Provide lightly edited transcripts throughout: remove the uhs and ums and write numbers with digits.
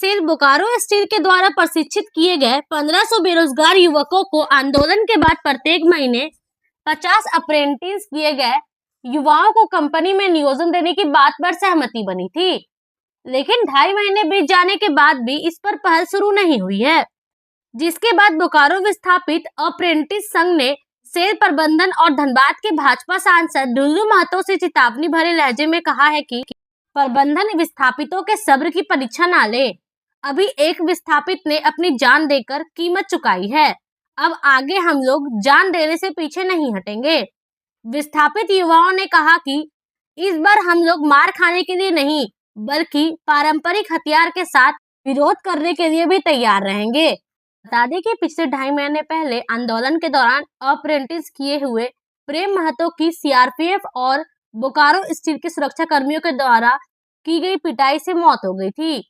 Cell Bokaro steel के द्वारा प्रशिक्षित किए गए 1500 बेरोजगार युवकों को आंदोलन के बाद प्रत्येक महीने 50 अप्रेंटिस किए गए युवाओं को कंपनी में नियोजन देने की बात पर सहमति बनी थी, लेकिन 2.5 महीने बीत जाने के बाद भी इस पर पहल शुरू नहीं हुई है, जिसके बाद बोकारो विस्थापित अप्रेंटिस संघ ने सेल प्रबंधन और धनबाद के भाजपा सांसद डुल्लू महतो से चेतावनी भरे लहजे में कहा है कि प्रबंधन विस्थापितों के सब्र की परीक्षा ना ले। अभी एक विस्थापित ने अपनी जान देकर कीमत चुकाई है, अब आगे हम लोग जान देने से पीछे नहीं हटेंगे। विस्थापित युवाओं ने कहा कि इस बार हम लोग मार खाने के लिए नहीं बल्कि पारंपरिक हथियार के साथ विरोध करने के लिए भी तैयार रहेंगे। बता दें कि पिछले 2.5 महीने पहले आंदोलन के दौरान अप्रेंटिस किए हुए प्रेम महतो की सीआरपीएफ और बोकारो स्टील के सुरक्षा कर्मियों के द्वारा की गई पिटाई से मौत हो गई थी।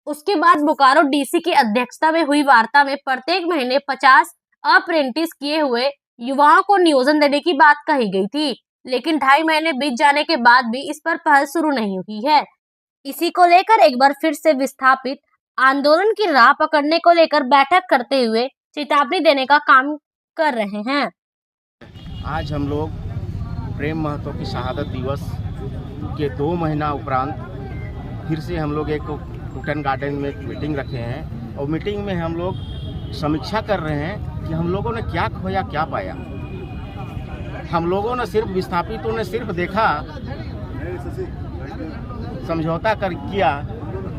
उसके बाद बोकारो डीसी की अध्यक्षता में हुई वार्ता में प्रत्येक महीने 50 अप्रेंटिस किए हुए युवाओं को नियोजन देने की बात कही गई थी, लेकिन 2.5 महीने बीत जाने के बाद भी इस पर पहल शुरू नहीं हुई है। इसी को लेकर एक बार फिर से विस्थापित आंदोलन की राह पकड़ने को लेकर बैठक करते हुए चेतावनी देने का काम कर रहे हैं। आज हम लोग प्रेम महतो की शहादत दिवस के 2 महीना उपरांत फिर से हम लोग एक कुटन गार्डन में एक मीटिंग रखे हैं और मीटिंग में हम लोग समीक्षा कर रहे हैं कि हम लोगों ने क्या खोया क्या पाया। हम लोगों ने सिर्फ विस्थापितों ने सिर्फ देखा, समझौता कर किया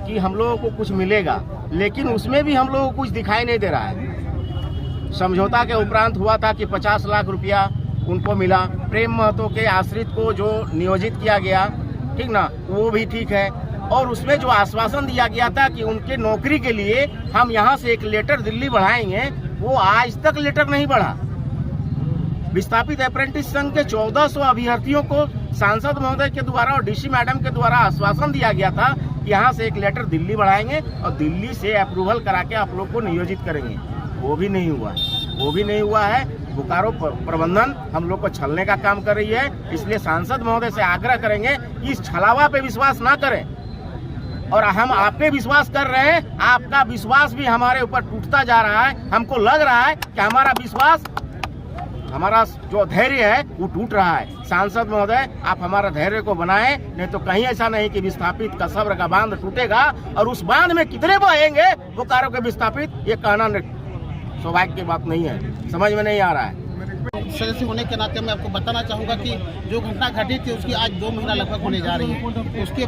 कि हम लोगों को कुछ मिलेगा, लेकिन उसमें भी हम लोगों को कुछ दिखाई नहीं दे रहा है। समझौता के उपरांत हुआ था कि 50 लाख रुपया उनको मिला, प्रेम महतो के आश्रित को जो नियोजित किया गया, ठीक ना, वो भी ठीक है। और उसमें जो आश्वासन दिया गया था कि उनके नौकरी के लिए हम यहाँ से एक लेटर दिल्ली बढ़ाएंगे, वो आज तक लेटर नहीं बढ़ा। विस्थापित अप्रेंटिस संघ के 1400 अभ्यर्थियों को सांसद महोदय के द्वारा और डीसी मैडम के द्वारा आश्वासन दिया गया था कि यहाँ से एक लेटर दिल्ली बढ़ाएंगे और दिल्ली से अप्रूवल करा के आप लोग को नियोजित करेंगे। वो भी नहीं हुआ, वो भी नहीं हुआ है। बोकारो प्रबंधन हम लोग को छलने का काम कर रही है, इसलिए सांसद महोदय से आग्रह करेंगे कि इस छलावा पे विश्वास ना करें और हम आप पे विश्वास कर रहे हैं। आपका विश्वास भी हमारे ऊपर टूटता जा रहा है। हमको लग रहा है कि हमारा विश्वास, हमारा जो धैर्य है वो टूट रहा है। सांसद महोदय, आप हमारा धैर्य को बनाएं, नहीं तो कहीं ऐसा नहीं कि विस्थापित का सब्र का बांध टूटेगा और उस बांध में कितने बहेंगे बोकारो के विस्थापित, ये कहना सौभाग्य की बात नहीं है, समझ में नहीं आ रहा है। सदस्य होने के नाते मैं आपको बताना चाहूँगा कि जो घटना घटी थी उसकी आज 2 महीना लगभग होने जा रही है। उसके